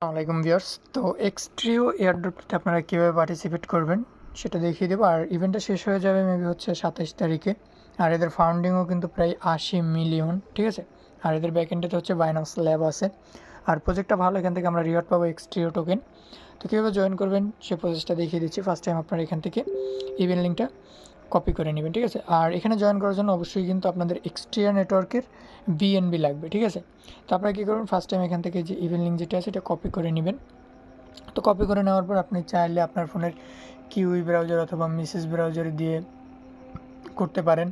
আসসালামাইকুম ভিউয়ার্স। তো এক্সট্রিও এয়ারড্রপটিতে আপনারা কীভাবে পার্টিসিপেট করবেন সেটা দেখিয়ে দেবো। আর ইভেন্টটা শেষ হয়ে যাবে মেবি হচ্ছে 27 তারিখে। আর এদের ফাউন্ডিংও কিন্তু প্রায় 80 মিলিয়ন, ঠিক আছে। আর এদের ব্যাকএন্ডেতে হচ্ছে বাইনান্স ল্যাব আছে। আর প্রজেক্টটা ভালো, এখান থেকে আমরা রিওয়ার্ড পাবো এক্সট্রিও টোকেন। তো কীভাবে জয়েন করবেন সে প্রসেসটা দেখিয়ে দিচ্ছি। ফার্স্ট টাইম আপনারা এখান থেকে ইভেন্ট লিঙ্কটা কপি করে নেবেন, ঠিক আছে। আর এখানে জয়েন করার জন্য অবশ্যই কিন্তু আপনাদের এক্সট্রিয়া নেটওয়ার্কের বিএনবি লাগবে, ঠিক আছে। তো আপনারা কী করবেন, ফার্স্ট টাইম এখান থেকে যে ইভেন্ট লিঙ্ক যেটা আছে এটা কপি করে নেবেন। তো কপি করে নেওয়ার পর আপনি চাইলে আপনার ফোনের কিউই ব্রাউজার অথবা মিসেস ব্রাউজার দিয়ে করতে পারেন,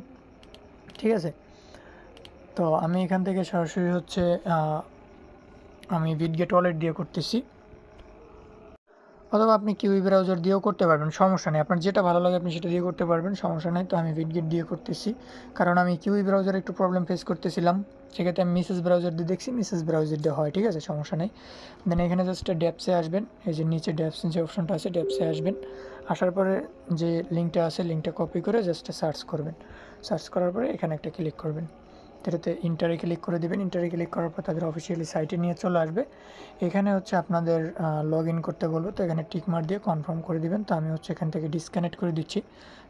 ঠিক আছে। তো আমি এখান থেকে সরাসরি হচ্ছে আমি বিটগেট ওয়ালেট দিয়ে করতেছি, অথবা আপনি কিউই ব্রাউজার দিয়েও করতে পারবেন, সমস্যা নেই। আপনার যেটা ভালো লাগে আপনি সেটা দিয়ে করতে পারবেন, সমস্যা নেই। তো আমি বিটগেট দিয়ে করতেছি, কারণ আমি কিউই ব্রাউজারে একটু প্রবলেম ফেস করতেছিলাম, সেক্ষেত্রে আমি মিসেস ব্রাউজার দিয়ে দেখছি, মিসেস ব্রাউজার দিয়ে হয়, ঠিক আছে, সমস্যা নেই। দেন এখানে জাস্ট ড্যাপসে আসবেন, এই যে নিচে ড্যাপস যে অপশনটা আছে ড্যাপসে আসবেন। আসার পরে যে লিঙ্কটা আছে লিঙ্কটা কপি করে জাস্ট সার্চ করবেন। সার্চ করার পরে এখানে একটা ক্লিক করবেন, এটাতে ইন্টারে ক্লিক করে দেবেন। ইন্টারে ক্লিক করার পর তাদের অফিসিয়ালি সাইটে নিয়ে চলে আসবে। এখানে হচ্ছে আপনাদের লগ ইন করতে বলবো, তো এখানে টিকমার্ক দিয়ে কনফার্ম করে দিবেন। তো আমি হচ্ছে এখান থেকে ডিসকানেক্ট করে দিচ্ছি,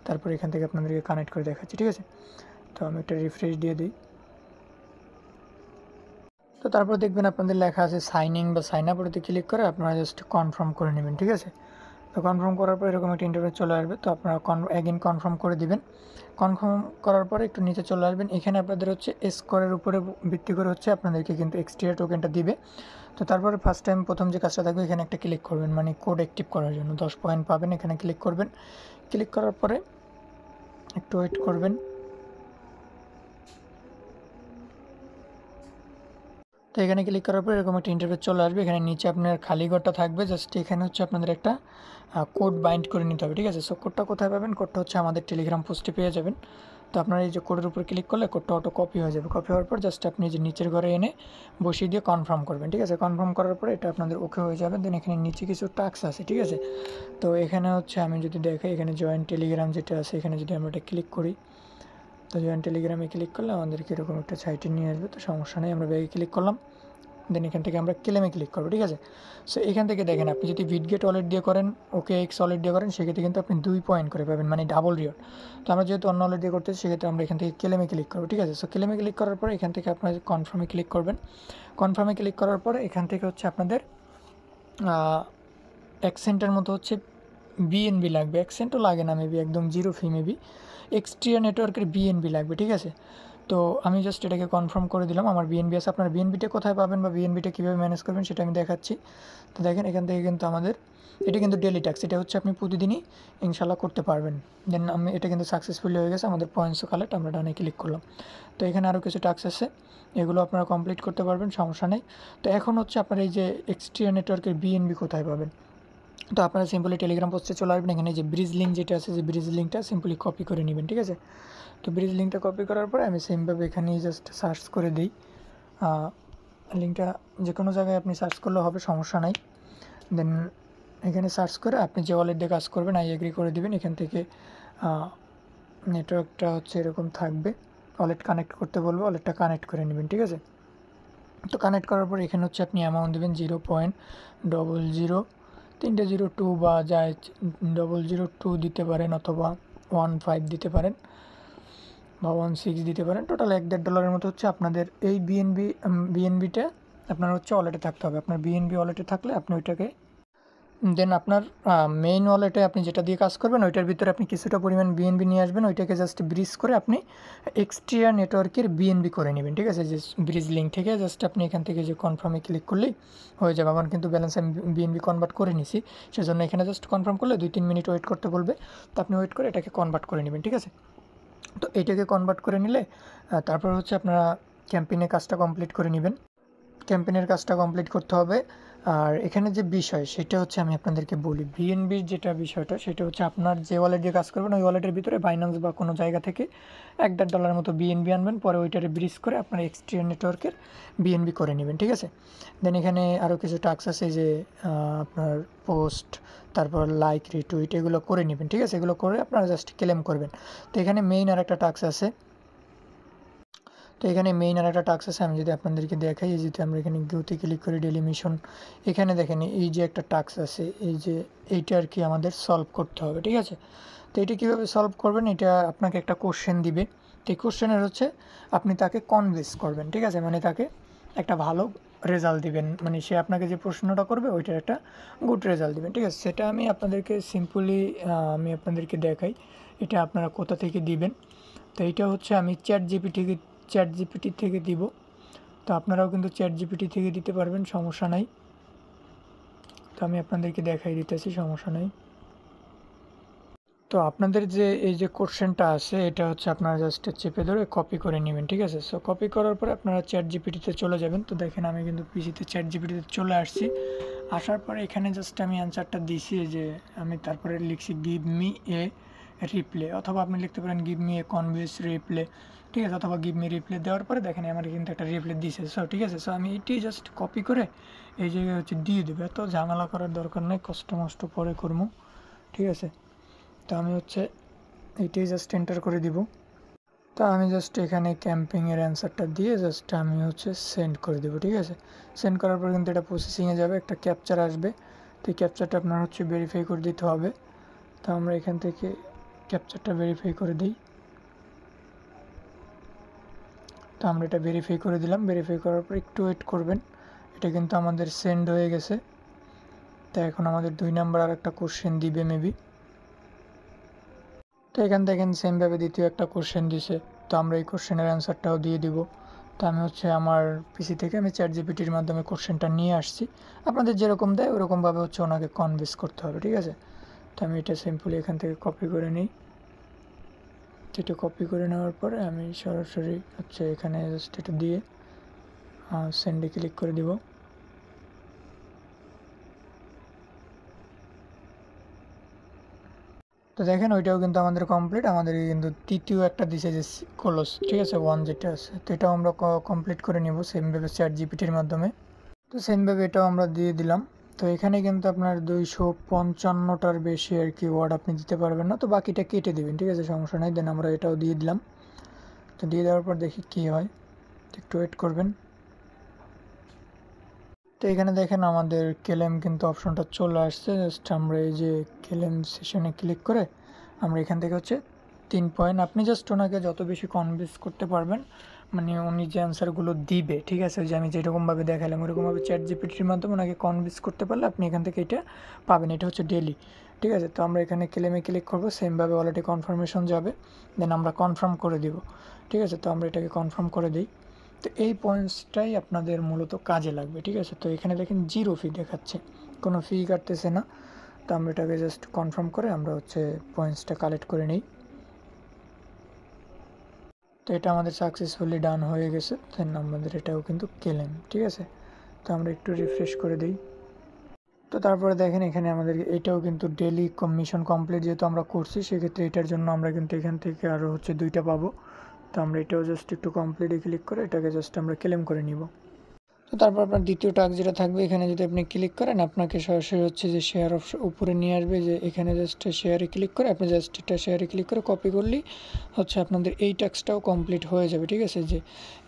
তারপর এখান থেকে আপনাদেরকে কানেক্ট করে দেখাচ্ছি, ঠিক আছে। তো আমি একটা রিফ্রেশ দিয়ে দিই। তো তারপর দেখবেন আপনাদের লেখা আছে সাইন ইন বা সাইন আপ, ওটাতে ক্লিক করে আপনারা জাস্ট কনফার্ম করে নেবেন, ঠিক আছে। তো কনফার্ম করার পর এরকম একটা ইন্টারফেস চলে আসবে। তো আপনারা অ্যাগেন কনফার্ম করে দিবেন। কনফার্ম করার পরে একটু নিচে চলে আসবেন। এখানে আপনাদের হচ্ছে স্কোরের উপরে ভিত্তি করে হচ্ছে আপনাদেরকে কিন্তু এক্সট্রিয়া টোকেনটা দিবে। তো তারপরে ফার্স্ট টাইম প্রথম যে কাজটা থাকবে এখানে একটা ক্লিক করবেন, মানে কোড অ্যাক্টিভ করার জন্য 10 পয়েন্ট পাবেন, এখানে ক্লিক করবেন। ক্লিক করার পরে একটু ওয়েট করবেন। তো এখানে ক্লিক করার পর এরকম একটা ইন্টারফেস চলে আসবে। এখানে নিচে আপনার খালি ঘরটা থাকবে, জাস্ট এখানে হচ্ছে আপনাদের একটা কোড বাইন্ড করে নিতে হবে, ঠিক আছে। সো কোডটা কোথায় পাবেন, কোডটা হচ্ছে আমাদের টেলিগ্রাম পোস্টে পেয়ে যাবেন। তো আপনারা এই যে কোডের উপর ক্লিক করলে কোডটা অটো কপি হয়ে যাবে। কপি হওয়ার পর জাস্ট আপনি যে নিচের ঘরে এনে বসিয়ে দিয়ে কনফার্ম করবেন, ঠিক আছে। কনফার্ম করার পরে এটা আপনাদের ওকে হয়ে যাবে। দেন এখানে নিচে কিছু টাস্ক আছে, ঠিক আছে। তো এখানে হচ্ছে আমি যদি দেখাই, এখানে জয়েন টেলিগ্রাম যেটা আছে এখানে যদি আমরা এটা ক্লিক করি, তো জয়েন টেলিগ্রামে ক্লিক করলে আমাদেরকে এরকম একটা সাইটে নিয়ে আসবে। তো সমস্যা নেই, আমরা ব্যাগে ক্লিক করলাম। দেন এখান থেকে আমরা ক্লেমে ক্লিক করবো, ঠিক আছে। সো এখান থেকে দেখেন আপনি যদি বিটগেট ওয়ালেট দিয়ে করেন, ওকে এক্স ওয়ালেট দিয়ে করেন, সেক্ষেত্রে কিন্তু আপনি 2 পয়েন্ট করে পাবেন, মানে ডাবল রিওয়ার্ড। তো আমরা যেহেতু অন্য ওয়ালেট দিয়ে করতেছি সেক্ষেত্রে আমরা এখান থেকে ক্লেমে ক্লিক করবো, ঠিক আছে। সো ক্লেমে ক্লিক করার পরে এখান থেকে আপনার কনফার্মে ক্লিক করবেন। কনফার্মে ক্লিক করার পরে এখান থেকে হচ্ছে আপনাদের 1 সেন্টের মতো হচ্ছে বিএনবি লাগবে। 1 সেন্টও লাগে না, মেবি একদম জিরো ফি, মেবি এক্সট্রিয়া নেটওয়ার্কের বিএনবি লাগবে, ঠিক আছে। তো আমি জাস্ট এটাকে কনফার্ম করে দিলাম, আমার বিএনবি আছে। আপনার বিএনবিটা কোথায় পাবেন বা বিএনবিটা কীভাবে ম্যানেজ করবেন সেটা আমি দেখাচ্ছি। তো দেখেন এখান থেকে কিন্তু আমাদের এটা কিন্তু ডেলি ট্যাক্স, এটা হচ্ছে আপনি প্রতিদিনই ইনশাল্লাহ করতে পারবেন। দেন আমি এটা কিন্তু সাকসেসফুলি হয়ে গেছে, আমাদের পয়েন্টসও কালেক্ট, আমরা ডানে ক্লিক করলাম। তো এখানে আরও কিছু টাস্ক আছে, এগুলো আপনারা কমপ্লিট করতে পারবেন, সমস্যা নেই। তো এখন হচ্ছে আপনার এই যে এক্সট্রিয়া নেটওয়ার্কের বিএনবি কোথায় পাবেন, তো আপনারা সিম্পলি টেলিগ্রাম পোস্টে চলে আসবেন। এখানে যে ব্রিজ লিঙ্ক যেটা আছে, যে ব্রিজ লিঙ্কটা সিম্পলি কপি করে নেবেন, ঠিক আছে। তো ব্রিজ লিঙ্কটা কপি করার পরে আমি সেমভাবে এখানেই জাস্ট সার্চ করে দিই। লিঙ্কটা যে কোনো জায়গায় আপনি সার্চ করলে হবে, সমস্যা নাই। দেন এখানে সার্চ করে আপনি যে ওয়ালেট দিয়ে কাজ করবেন আই এগ্রি করে দেবেন। এখান থেকে নেটওয়ার্কটা হচ্ছে এরকম থাকবে, ওয়ালেট কানেক্ট করতে বলবো, ওয়ালেটটা কানেক্ট করে নেবেন, ঠিক আছে। তো কানেক্ট করার পর এখানে হচ্ছে আপনি অ্যামাউন্ট দেবেন 0.00 বা যায় 0.02 দিতে পারেন, অথবা 1.5 দিতে পারেন বা 1.6 দিতে পারেন। টোটাল $1.5 মতো হচ্ছে আপনাদের এই বিএনবিটা আপনার হচ্ছে ওয়ালেটে থাকতে হবে। আপনার বিএনবি ওয়ালেটে থাকলে আপনি ওইটাকে দেন আপনার মেইন ওয়ালেটে আপনি যেটা দিয়ে কাজ করবেন ওইটার ভিতরে আপনি কিছুটা পরিমাণ বিএনবি নিয়ে আসবেন, ওইটাকে জাস্ট ব্রিজ করে আপনি এক্সট্রিয়া নেটওয়ার্কের বিএনবি করে নেবেন, ঠিক আছে। যে ব্রিজ লিঙ্ক থেকে জাস্ট আপনি এখান থেকে যে কনফার্মে ক্লিক করলেই হয়ে যাবে। আমার কিন্তু ব্যালেন্স আমি বিএনবি কনভার্ট করে নিছি, সেজন্য এখানে জাস্ট কনফার্ম করলে 2-3 মিনিট ওয়েট করতে বলবে। তো আপনি ওয়েট করে এটাকে কনভার্ট করে নেবেন, ঠিক আছে। তো এইটাকে কনভার্ট করে নিলে তারপর হচ্ছে আপনারা ক্যাম্পেইনের কাজটা কমপ্লিট করে নেবেন। ক্যাম্পেইনের কাজটা কমপ্লিট করতে হবে। আর এখানে যে বিষয় সেটা হচ্ছে আমি আপনাদেরকে বলি, বিএনবির যেটা বিষয়টা সেটা হচ্ছে আপনার যে ওয়ালেট দিয়ে কাজ করবেন ওই ওয়ালেটের ভিতরে বাইন্যান্স বা কোনো জায়গা থেকে $1.5 মতো বিএনবি আনবেন, পরে ওইটারে ব্রিজ করে আপনার এক্সট্রিয়া নেটওয়ার্কের বিএনবি করে নেবেন, ঠিক আছে। দেন এখানে আরও কিছু টাস্ক আছে, যে আপনার পোস্ট, তারপর লাইক, রিটুইট, এগুলো করে নেবেন, ঠিক আছে। এগুলো করে আপনারা জাস্ট ক্লেম করবেন। তো এখানে মেইন আর একটা টাস্ক আছে, তো এখানে মেইন আর একটা টাস্ক আছে, আমি যদি আপনাদেরকে দেখাই, এই যদি আমরা এখানে গতি ক্লিক করি ডেলি মিশন, এখানে দেখেন এই যে একটা টাস্ক আছে, এই যে এইটা আর কি আমাদের সলভ করতে হবে, ঠিক আছে। তো এটা কীভাবে সলভ করবেন, এটা আপনাকে একটা কোশ্চেন দিবে, তো এই কোশ্চেনের হচ্ছে আপনি তাকে কনভিন্স করবেন, ঠিক আছে, মানে তাকে একটা ভালো রেজাল্ট দিবেন, মানে সে আপনাকে যে প্রশ্নটা করবে ওইটার একটা গুড রেজাল্ট দিবেন, ঠিক আছে। সেটা আমি আপনাদেরকে সিম্পলি আমি আপনাদেরকে দেখাই এটা আপনারা কোথা থেকে দিবেন। তো এইটা হচ্ছে আমি চ্যাট জিপিটি থেকে দিব, তো আপনারাও কিন্তু চ্যাট জিপিটি থেকে দিতে পারবেন, সমস্যা নাই। তো আমি আপনাদেরকে দেখাই দিতেছি, সমস্যা নাই। তো আপনাদের যে এই যে কোশ্চেনটা আছে এটা হচ্ছে আপনারা জাস্ট চেপে ধরে কপি করে নেবেন, ঠিক আছে। সো কপি করার পরে আপনারা চ্যাট জিপিটিতে চলে যাবেন। তো দেখেন আমি কিন্তু পিসিতে চ্যাট জিপিটিতে চলে আসছি, আসার পরে এখানে জাস্ট আমি অ্যান্সারটা দিছি, যে আমি তারপরে লিখছি গিভ মি এ রিপ্লে, অথবা আপনি লিখতে পারেন give me a convince reply, ঠিক আছে, অথবা গিভ মি রিপ্লে দেওয়ার পরে দেখেন আমার কিন্তু একটা রিপ্লে দিছে। সো ঠিক আছে, সো আমি এটি জাস্ট কপি করে এই জায়গায় হচ্ছে দিয়ে দেবো, এত ঝামেলা করার দরকার নেই, কষ্ট মষ্ট পরে করবো, ঠিক আছে। তো আমি হচ্ছে এইটাই জাস্ট এন্টার করে দিব। তো আমি জাস্ট এখানে ক্যাম্পিংয়ের অ্যান্সারটা দিয়ে জাস্ট আমি হচ্ছে সেন্ড করে দেবো, ঠিক আছে। সেন্ড করার পর কিন্তু এটা প্রসেসিংয়ে যাবে, একটা ক্যাপচার আসবে, তো এই ক্যাপচারটা আপনার হচ্ছে ভেরিফাই করে দিতে হবে। তো আমরা এখান থেকে ক্যাপচারটা ভেরিফাই করে দিই। তো আমরা এটা ভেরিফাই করে দিলাম, ভেরিফাই করার পর একটু ওয়েট করবেন, এটা কিন্তু আমাদের সেন্ড হয়ে গেছে। তো এখন আমাদের 2 নাম্বার আর একটা কোশ্চেন দিবে মেবি। তো এখান থেকে সেমভাবে দ্বিতীয় একটা কোশ্চেন দিছে, তো আমরা এই কোশ্চেনের অ্যান্সারটাও দিয়ে দিব। তো আমি হচ্ছে আমার পিসি থেকে আমি চ্যাট জিপিটির মাধ্যমে কোশ্চেনটা নিয়ে আসছি, আপনাদের যেরকম দেয় ওরকমভাবে হচ্ছে ওনাকে কনভিন্স করতে হবে, ঠিক আছে। তো আমি এটা সিম্পলি এখান থেকে কপি করে নিই। এটা কপি করে নেওয়ার পরে আমি সরাসরি হচ্ছে এখানে জাস্ট এটা দিয়ে সেন্ডে ক্লিক করে দিব। তো দেখেন ওইটাও কিন্তু আমাদের কমপ্লিট, আমাদের কিন্তু তৃতীয় একটা দিছে যে ক্লোজ, ঠিক আছে, 1 যেটা আছে, তো এটাও আমরা কমপ্লিট করে নিব সেমভাবে চ্যাট জিপিটির মাধ্যমে। তো সেমভাবে এটাও আমরা দিয়ে দিলাম। তো এখানে কিন্তু আপনার 255টার বেশি আর কি ওয়ার্ড আপনি দিতে পারবেন না, তো বাকিটা কেটে দেবেন, ঠিক আছে, সমস্যা নাই। দেন আমরা এটাও দিয়ে দিলাম। তো দিয়ে দেওয়ার পর দেখি কী হয়, একটু ওয়েট করবেন। তো এখানে দেখেন আমাদের ক্লেম কিন্তু অপশনটা চলে আসছে, জাস্ট আমরা এই যে ক্লেম সেশনে ক্লিক করে আমরা এখান থেকে হচ্ছে 3 পয়েন্ট, আপনি জাস্ট ওনাকে যত বেশি কনভিন্স করতে পারবেন, মানে উনি যে অ্যান্সারগুলো দিবে, ঠিক আছে, যে আমি যেরকমভাবে দেখালাম ওরকমভাবে চ্যাট জিপিটির মাধ্যমে ওনাকে কনভিন্স করতে পারলে আপনি এখান থেকে এটা পাবেন। এটা হচ্ছে ডেলি, ঠিক আছে। তো আমরা এখানে ক্লেমে ক্লিক করবো, সেমভাবে অলরেডি কনফার্মেশন যাবে, দেন আমরা কনফার্ম করে দিব, ঠিক আছে। তো আমরা এটাকে কনফার্ম করে দিই। তো এই পয়েন্টসটাই আপনাদের মূলত কাজে লাগবে, ঠিক আছে। তো এখানে দেখেন 0 ফি দেখাচ্ছে, কোনো ফি কাটতেছে না। তো আমরা এটাকে জাস্ট কনফার্ম করে আমরা হচ্ছে পয়েন্টসটা কালেক্ট করে নিই। তো এটা আমাদের সাকসেসফুলি ডান হয়ে গেছে, দেন আমাদের এটাও কিন্তু ক্লেম, ঠিক আছে। তো আমরা একটু রিফ্রেশ করে দিই। তো তারপরে দেখেন এখানে আমাদের এটাও কিন্তু ডেলি মিশন কমপ্লিট যেহেতু আমরা করছি, সেক্ষেত্রে এটার জন্য আমরা কিন্তু এখান থেকে আরও হচ্ছে 2টা পাবো। তো আমরা এটাও জাস্ট একটু কমপ্লিটে ক্লিক করে এটাকে জাস্ট আমরা ক্লেম করে নিব। তো তারপর আপনার দ্বিতীয় টাস্ক যেটা থাকবে, এখানে যদি আপনি ক্লিক করেন আপনাকে সরাসরি হচ্ছে যে শেয়ার অপশন উপরে নিয়ে আসবে, যে এখানে জাস্ট শেয়ারে ক্লিক করে আপনি জাস্ট এটা শেয়ারে ক্লিক করে কপি করলেই হচ্ছে আপনাদের এই টাস্কটাও কমপ্লিট হয়ে যাবে, ঠিক আছে। যে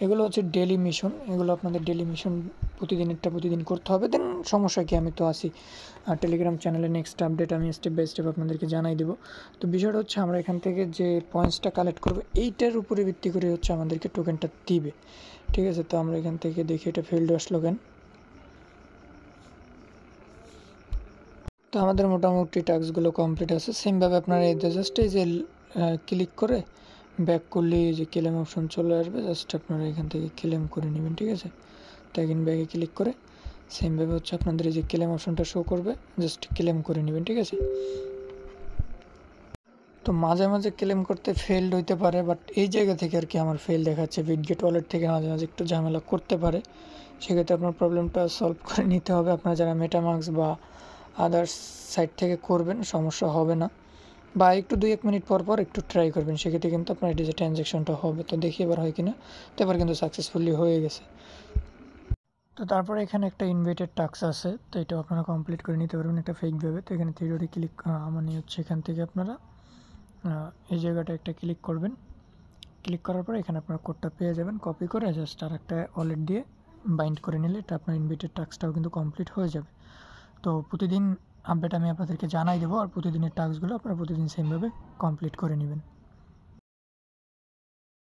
এগুলো হচ্ছে ডেলি মিশন, এগুলো আপনাদের ডেলি মিশন প্রতিদিনেরটা প্রতিদিন করতে হবে। দেন সমস্যা কি, আমি তো আসি আর টেলিগ্রাম চ্যানেলে নেক্সট আপডেট আমি স্টেপ বাই স্টেপ আপনাদেরকে জানাই দেবো। তো বিষয়টা হচ্ছে আমরা এখান থেকে যে পয়েন্টসটা কালেক্ট করবো এইটার উপরে ভিত্তি করে হচ্ছে আমাদেরকে টোকেনটা দিবে, ঠিক আছে। তো আমরা এখান থেকে দেখি এটা ফিল্ড আসলো কেন। তো আমাদের মোটামুটি টাস্কগুলো কমপ্লিট আছে। সেমভাবে আপনারা এই জাস্ট এই যে ক্লিক করে ব্যাক করলে যে ক্লেম অপশন চলে আসবে, জাস্ট আপনারা এখান থেকে ক্লেম করে নেবেন, ঠিক আছে। তো এখানে ব্যাকে ক্লিক করে সেমভাবে হচ্ছে আপনাদের এই যে ক্লেম অপশনটা শো করবে, জাস্ট ক্লেম করে নেবেন, ঠিক আছে। তো মাঝে মাঝে ক্লেম করতে ফেলড হইতে পারে, বাট এই জায়গা থেকে আর কি আমার ফেল দেখাচ্ছে, বিটগেট ওয়ালেট থেকে মাঝে মাঝে একটু ঝামেলা করতে পারে, সেক্ষেত্রে আপনার প্রবলেমটা সলভ করে নিতে হবে। আপনারা যারা মেটামাস্ক বা আদার্স সাইট থেকে করবেন সমস্যা হবে না, বা একটু 2-1 মিনিট পর পর একটু ট্রাই করবেন, সেক্ষেত্রে কিন্তু আপনার এটা যে ট্রানজ্যাকশনটা হবে। তো দেখি এবার হয় কিনা। তো এবার কিন্তু সাকসেসফুলি হয়ে গেছে। তো তারপরে এখানে একটা ইনভাইটেড টাস্ক আছে, তো এটাও আপনারা কমপ্লিট করে নিতে পারবেন একটা ফেকভাবে। তো এখানে থিওরি ক্লিক মানে হচ্ছে এখান থেকে আপনারা এই জায়গাটা একটা ক্লিক করবেন, ক্লিক করার পরে এখানে আপনার কোডটা পেয়ে যাবেন। কপি করে জাস্ট আর একটা ওয়ালেট দিয়ে বাইন্ড করে নিলে এটা আপনার ইনভাইটের টাস্কটাও কিন্তু কমপ্লিট হয়ে যাবে। তো প্রতিদিন আপডেট আমি আপনাদেরকে জানাই দেবো, আর প্রতিদিনের টাস্কগুলো আপনারা প্রতিদিন সেমভাবে কমপ্লিট করে নেবেন।